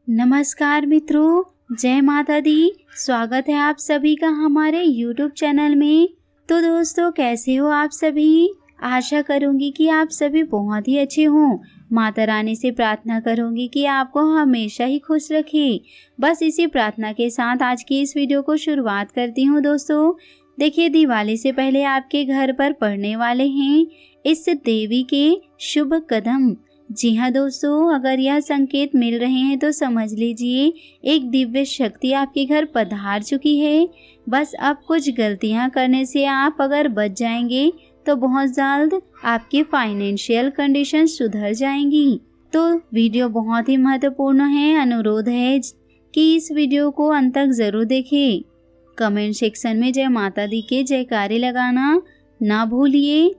नमस्कार मित्रों, जय माता दी। स्वागत है आप सभी का हमारे YouTube चैनल में। तो दोस्तों, कैसे हो आप सभी? आशा करूंगी कि आप सभी बहुत ही अच्छे हों। माता रानी से प्रार्थना करूंगी कि आपको हमेशा ही खुश रखे। बस इसी प्रार्थना के साथ आज की इस वीडियो को शुरुआत करती हूँ। दोस्तों देखिए, दिवाली से पहले आपके घर पर पड़ने वाले हैं इस देवी के शुभ कदम। जी हाँ दोस्तों, अगर यह संकेत मिल रहे हैं तो समझ लीजिए एक दिव्य शक्ति आपके घर पधार चुकी है। बस अब कुछ गलतियां करने से आप अगर बच जाएंगे तो बहुत जल्द आपकी फाइनेंशियल कंडीशन सुधर जाएंगी। तो वीडियो बहुत ही महत्वपूर्ण है। अनुरोध है कि इस वीडियो को अंत तक जरूर देखें। कमेंट सेक्शन में जय माता दी के जयकारे लगाना ना भूलिए।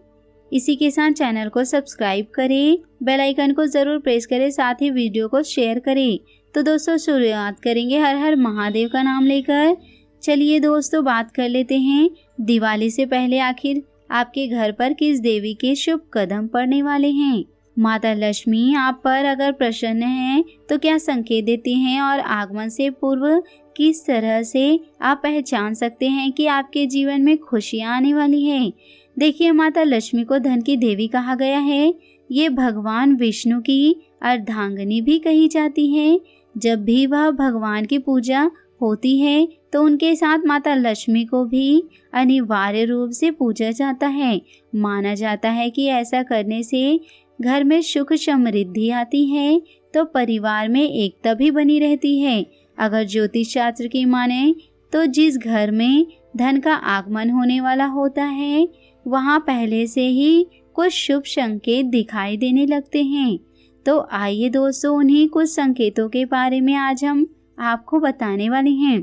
इसी के साथ चैनल को सब्सक्राइब करें, बेल आइकन को जरूर प्रेस करें, साथ ही वीडियो को शेयर करें। तो दोस्तों शुरुआत करेंगे हर हर महादेव का नाम लेकर। चलिए दोस्तों, बात कर लेते हैं दिवाली से पहले आखिर आपके घर पर किस देवी के शुभ कदम पड़ने वाले हैं। माता लक्ष्मी आप पर अगर प्रसन्न हैं तो क्या संकेत देती हैं, और आगमन से पूर्व किस तरह से आप पहचान सकते हैं कि आपके जीवन में खुशियाँ आने वाली है। देखिए, माता लक्ष्मी को धन की देवी कहा गया है। ये भगवान विष्णु की अर्धांगिनी भी कही जाती है। जब भी वह भगवान की पूजा होती है तो उनके साथ माता लक्ष्मी को भी अनिवार्य रूप से पूजा जाता है। माना जाता है कि ऐसा करने से घर में सुख समृद्धि आती है, तो परिवार में एकता भी बनी रहती है। अगर ज्योतिष शास्त्र की माने तो जिस घर में धन का आगमन होने वाला होता है वहाँ पहले से ही कुछ शुभ संकेत दिखाई देने लगते हैं। तो आइए दोस्तों, उन्हीं कुछ संकेतों के बारे में आज हम आपको बताने वाले हैं।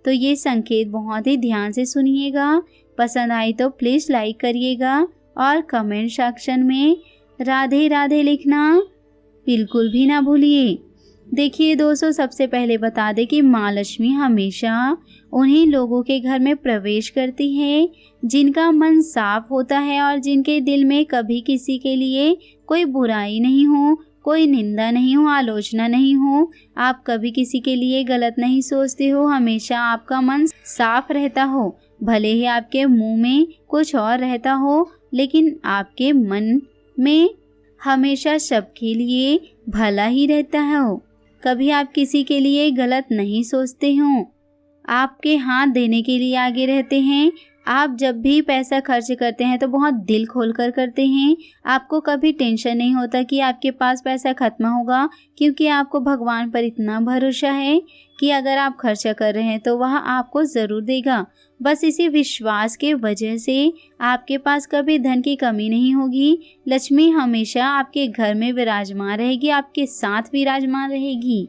तो ये संकेत बहुत ही ध्यान से सुनिएगा। पसंद आई तो प्लीज लाइक करिएगा और कमेंट सेक्शन में राधे राधे लिखना बिल्कुल भी ना भूलिए। देखिए दोस्तों, सबसे पहले बता दें कि माँ लक्ष्मी हमेशा उन्हीं लोगों के घर में प्रवेश करती है जिनका मन साफ होता है और जिनके दिल में कभी किसी के लिए कोई बुराई नहीं हो, कोई निंदा नहीं हो, आलोचना नहीं हो। आप कभी किसी के लिए गलत नहीं सोचते हो। हमेशा आपका मन साफ रहता हो। भले ही आपके मुंह में कुछ और रहता हो, लेकिन आपके मन में हमेशा सबके लिए भला ही रहता हो। कभी आप किसी के लिए गलत नहीं सोचते हो। आपके हाथ देने के लिए आगे रहते हैं। आप जब भी पैसा खर्च करते हैं तो बहुत दिल खोलकर करते हैं। आपको कभी टेंशन नहीं होता कि आपके पास पैसा खत्म होगा, क्योंकि आपको भगवान पर इतना भरोसा है कि अगर आप खर्चा कर रहे हैं तो वह आपको ज़रूर देगा। बस इसी विश्वास के वजह से आपके पास कभी धन की कमी नहीं होगी। लक्ष्मी हमेशा आपके घर में विराजमान रहेगी, आपके साथ विराजमान रहेगी।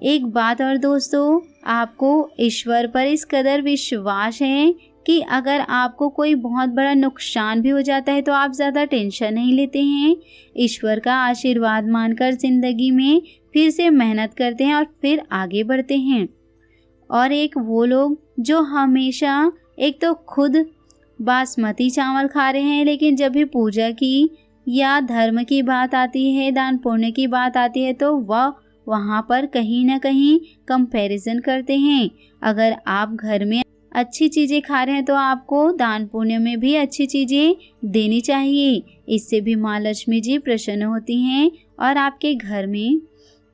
एक बात और दोस्तों, आपको ईश्वर पर इस कदर विश्वास है कि अगर आपको कोई बहुत बड़ा नुकसान भी हो जाता है तो आप ज़्यादा टेंशन नहीं लेते हैं। ईश्वर का आशीर्वाद मानकर ज़िंदगी में फिर से मेहनत करते हैं और फिर आगे बढ़ते हैं। और एक वो लोग जो हमेशा एक तो खुद बासमती चावल खा रहे हैं, लेकिन जब भी पूजा की या धर्म की बात आती है, दान पुण्य की बात आती है, तो वह वहाँ पर कहीं ना कहीं कंपैरिजन करते हैं। अगर आप घर में अच्छी चीज़ें खा रहे हैं तो आपको दान पुण्य में भी अच्छी चीज़ें देनी चाहिए। इससे भी माँ लक्ष्मी जी प्रसन्न होती हैं और आपके घर में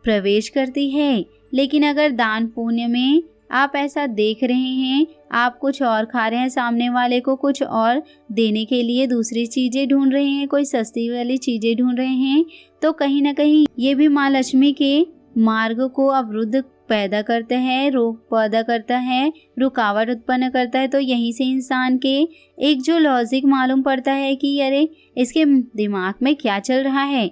प्रवेश करती है। लेकिन अगर दान पुण्य में आप ऐसा देख रहे हैं, आप कुछ और खा रहे हैं, सामने वाले को कुछ और देने के लिए दूसरी चीज़ें ढूंढ रहे हैं, कोई सस्ती वाली चीज़ें ढूंढ रहे हैं, तो कहीं ना कहीं ये भी माँ लक्ष्मी के मार्ग को अवरुद्ध पैदा करता है, रोग पैदा करता है, रुकावट उत्पन्न करता है। तो यहीं से इंसान के एक जो लॉजिक मालूम पड़ता है कि अरे इसके दिमाग में क्या चल रहा है।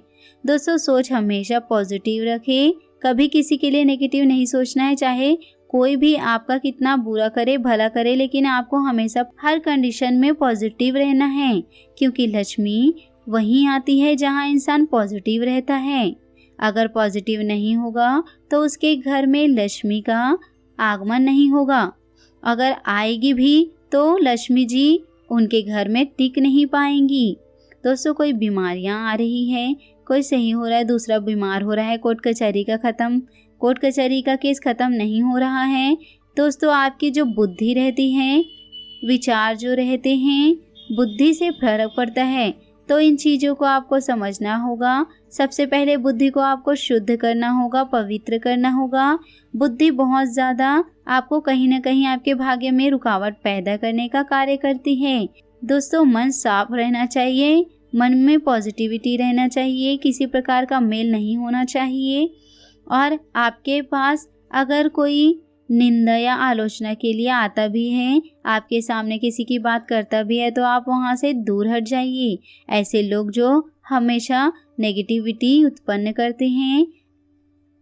दोस्तों, सोच हमेशा पॉजिटिव रखें, कभी किसी के लिए नेगेटिव नहीं सोचना है। चाहे कोई भी आपका कितना बुरा करे भला करे, लेकिन आपको हमेशा हर कंडीशन में पॉजिटिव रहना है, क्योंकि लक्ष्मी वहीं आती है जहां इंसान पॉजिटिव रहता है। अगर पॉजिटिव नहीं होगा तो उसके घर में लक्ष्मी का आगमन नहीं होगा। अगर आएगी भी तो लक्ष्मी जी उनके घर में टिक नहीं पाएंगी। दोस्तों, कोई बीमारियां आ रही है, कोई सही हो रहा है, दूसरा बीमार हो रहा है, कोर्ट कचहरी का ख़त्म कोर्ट कचहरी का केस खत्म नहीं हो रहा है। दोस्तों, आपकी जो बुद्धि रहती है, विचार जो रहते हैं, बुद्धि से फर्क पड़ता है। तो इन चीज़ों को आपको समझना होगा। सबसे पहले बुद्धि को आपको शुद्ध करना होगा, पवित्र करना होगा। बुद्धि बहुत ज़्यादा आपको कहीं ना कहीं आपके भाग्य में रुकावट पैदा करने का कार्य करती है। दोस्तों, मन साफ रहना चाहिए, मन में पॉजिटिविटी रहना चाहिए, किसी प्रकार का मेल नहीं होना चाहिए। और आपके पास अगर कोई निंदा या आलोचना के लिए आता भी है, आपके सामने किसी की बात करता भी है, तो आप वहाँ से दूर हट जाइए। ऐसे लोग जो हमेशा नेगेटिविटी उत्पन्न करते हैं,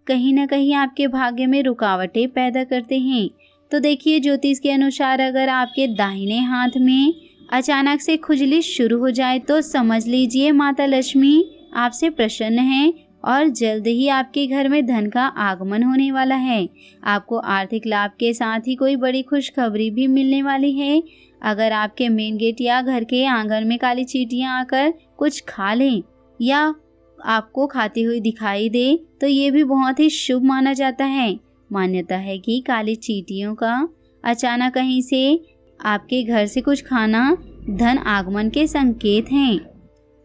कहीं ना कहीं आपके भाग्य में रुकावटें पैदा करते हैं। तो देखिए, ज्योतिष के अनुसार अगर आपके दाहिने हाथ में अचानक से खुजली शुरू हो जाए तो समझ लीजिए माता लक्ष्मी आपसे प्रसन्न है और जल्द ही आपके घर में धन का आगमन होने वाला है। आपको आर्थिक लाभ के साथ ही कोई बड़ी खुशखबरी भी मिलने वाली है। अगर आपके मेन गेट या घर के आंगन में काली चींटियां आकर कुछ खा लें या आपको खाती हुई दिखाई दे तो ये भी बहुत ही शुभ माना जाता है। मान्यता है कि काली चींटियों का अचानक कहीं से आपके घर से कुछ खाना धन आगमन के संकेत हैं।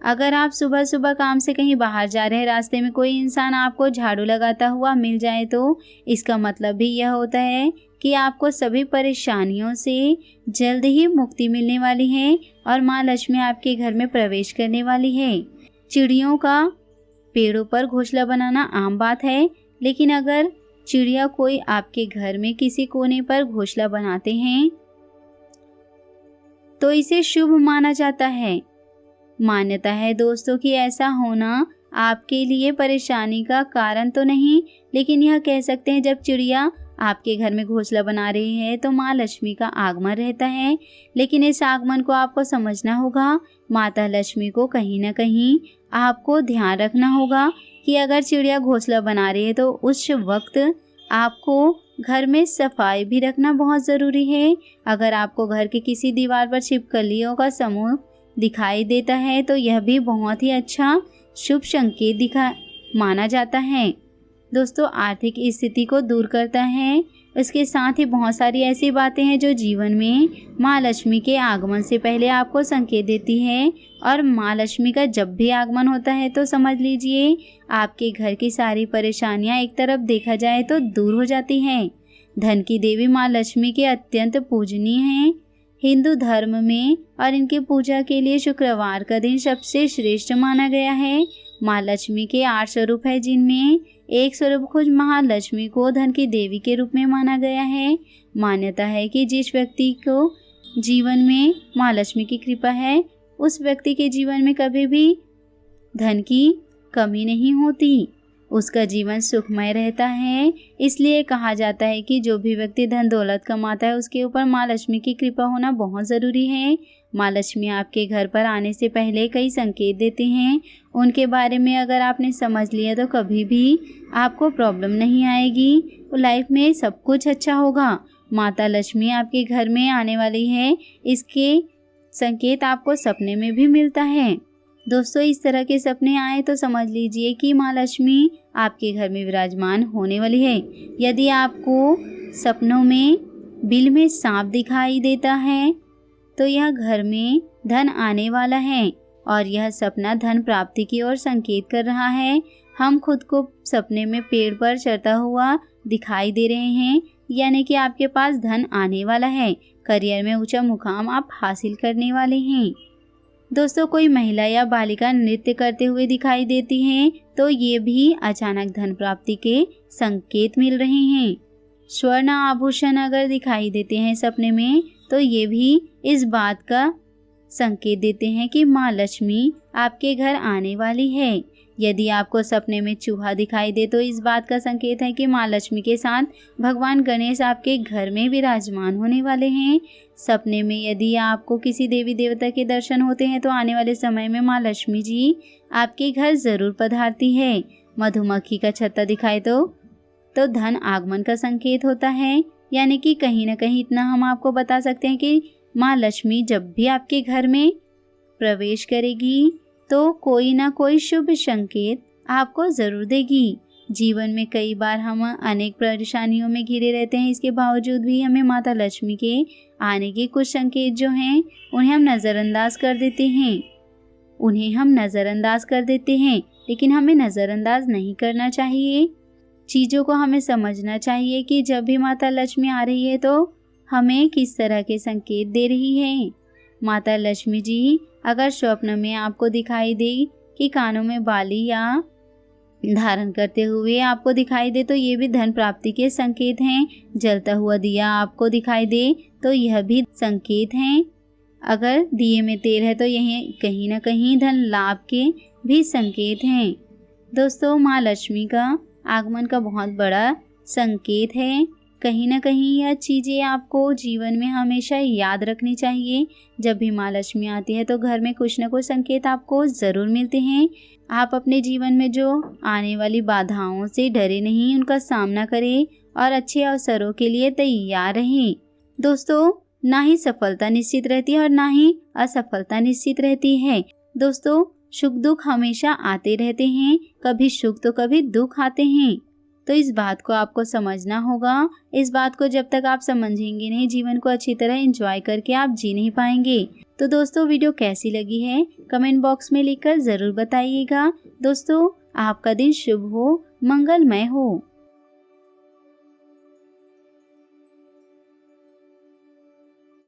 अगर आप सुबह सुबह काम से कहीं बाहर जा रहे हैं, रास्ते में कोई इंसान आपको झाड़ू लगाता हुआ मिल जाए तो इसका मतलब भी यह होता है कि आपको सभी परेशानियों से जल्द ही मुक्ति मिलने वाली है और माँ लक्ष्मी आपके घर में प्रवेश करने वाली है। चिड़ियों का पेड़ों पर घोंसला बनाना आम बात है, लेकिन अगर चिड़िया कोई आपके घर में किसी कोने पर घोंसला बनाते हैं तो इसे शुभ माना जाता है। मान्यता है दोस्तों कि ऐसा होना आपके लिए परेशानी का कारण तो नहीं, लेकिन यह कह सकते हैं जब चिड़िया आपके घर में घोंसला बना रही है तो माँ लक्ष्मी का आगमन रहता है। लेकिन इस आगमन को आपको समझना होगा। माता लक्ष्मी को कहीं ना कहीं आपको ध्यान रखना होगा कि अगर चिड़िया घोंसला बना रही है तो उस वक्त आपको घर में सफाई भी रखना बहुत ज़रूरी है। अगर आपको घर के किसी दीवार पर छिपकलियों का समूह दिखाई देता है तो यह भी बहुत ही अच्छा शुभ संकेत माना जाता है। दोस्तों, आर्थिक स्थिति को दूर करता है। इसके साथ ही बहुत सारी ऐसी बातें हैं जो जीवन में माँ लक्ष्मी के आगमन से पहले आपको संकेत देती है। और माँ लक्ष्मी का जब भी आगमन होता है तो समझ लीजिए आपके घर की सारी परेशानियाँ एक तरफ देखा जाए तो दूर हो जाती हैं। धन की देवी माँ लक्ष्मी के अत्यंत पूजनीय हैं हिंदू धर्म में, और इनके पूजा के लिए शुक्रवार का दिन सबसे श्रेष्ठ माना गया है। माँ लक्ष्मी के 8 स्वरूप है, जिनमें एक स्वरूप खुद महालक्ष्मी को धन की देवी के रूप में माना गया है। मान्यता है कि जिस व्यक्ति को जीवन में माँ लक्ष्मी की कृपा है उस व्यक्ति के जीवन में कभी भी धन की कमी नहीं होती, उसका जीवन सुखमय रहता है। इसलिए कहा जाता है कि जो भी व्यक्ति धन दौलत कमाता है उसके ऊपर माँ लक्ष्मी की कृपा होना बहुत ज़रूरी है। माँ लक्ष्मी आपके घर पर आने से पहले कई संकेत देते हैं, उनके बारे में अगर आपने समझ लिया तो कभी भी आपको प्रॉब्लम नहीं आएगी, लाइफ में सब कुछ अच्छा होगा। माता लक्ष्मी आपके घर में आने वाली है, इसके संकेत आपको सपने में भी मिलता है। दोस्तों, इस तरह के सपने आए तो समझ लीजिए कि माँ लक्ष्मी आपके घर में विराजमान होने वाली है। यदि आपको सपनों में बिल में सांप दिखाई देता है तो यह घर में धन आने वाला है और यह सपना धन प्राप्ति की ओर संकेत कर रहा है। हम खुद को सपने में पेड़ पर चढ़ता हुआ दिखाई दे रहे हैं, यानी कि आपके पास धन आने वाला है। करियर में ऊंचा मुकाम आप हासिल करने वाले हैं। दोस्तों, कोई महिला या बालिका नृत्य करते हुए दिखाई देती हैं तो ये भी अचानक धन प्राप्ति के संकेत मिल रहे हैं। स्वर्ण आभूषण अगर दिखाई देते हैं सपने में तो ये भी इस बात का संकेत देते हैं कि माँ लक्ष्मी आपके घर आने वाली है। यदि आपको सपने में चूहा दिखाई दे तो इस बात का संकेत है कि माँ लक्ष्मी के साथ भगवान गणेश आपके घर में विराजमान होने वाले हैं। सपने में यदि आपको किसी देवी देवता के दर्शन होते हैं तो आने वाले समय में माँ लक्ष्मी जी आपके घर ज़रूर पधारती है। मधुमक्खी का छत्ता दिखाए तो धन आगमन का संकेत होता है, यानी कि कहीं ना कहीं इतना हम आपको बता सकते हैं कि माँ लक्ष्मी जब भी आपके घर में प्रवेश करेगी तो कोई ना कोई शुभ संकेत आपको ज़रूर देगी। जीवन में कई बार हम अनेक परेशानियों में घिरे रहते हैं, इसके बावजूद भी हमें माता लक्ष्मी के आने के कुछ संकेत जो हैं उन्हें हम नज़रअंदाज कर देते हैं। लेकिन हमें नज़रअंदाज नहीं करना चाहिए। चीज़ों को हमें समझना चाहिए कि जब भी माता लक्ष्मी आ रही है तो हमें किस तरह के संकेत दे रही है। माता लक्ष्मी जी अगर स्वप्न में आपको दिखाई दे कि कानों में बाली या धारण करते हुए आपको दिखाई दे तो ये भी धन प्राप्ति के संकेत हैं। जलता हुआ दिया आपको दिखाई दे तो यह भी संकेत हैं। अगर दिए में तेल है तो यह कहीं ना कहीं धन लाभ के भी संकेत हैं। दोस्तों, माँ लक्ष्मी का आगमन का बहुत बड़ा संकेत है। कहीं ना कहीं यह चीज़ें आपको जीवन में हमेशा याद रखनी चाहिए। जब भी माँ लक्ष्मी आती है तो घर में कुछ न कुछ संकेत आपको ज़रूर मिलते हैं। आप अपने जीवन में जो आने वाली बाधाओं से डरे नहीं, उनका सामना करें और अच्छे अवसरों के लिए तैयार रहें। दोस्तों, ना ही सफलता निश्चित रहती है और ना ही असफलता निश्चित रहती है। दोस्तों, सुख दुख हमेशा आते रहते हैं, कभी सुख तो कभी दुख आते हैं। तो इस बात को आपको समझना होगा। इस बात को जब तक आप समझेंगे नहीं, जीवन को अच्छी तरह एंजॉय करके आप जी नहीं पाएंगे। तो दोस्तों, वीडियो कैसी लगी है कमेंट बॉक्स में लिखकर ज़रूर बताइएगा। दोस्तों, आपका दिन शुभ हो, मंगलमय हो।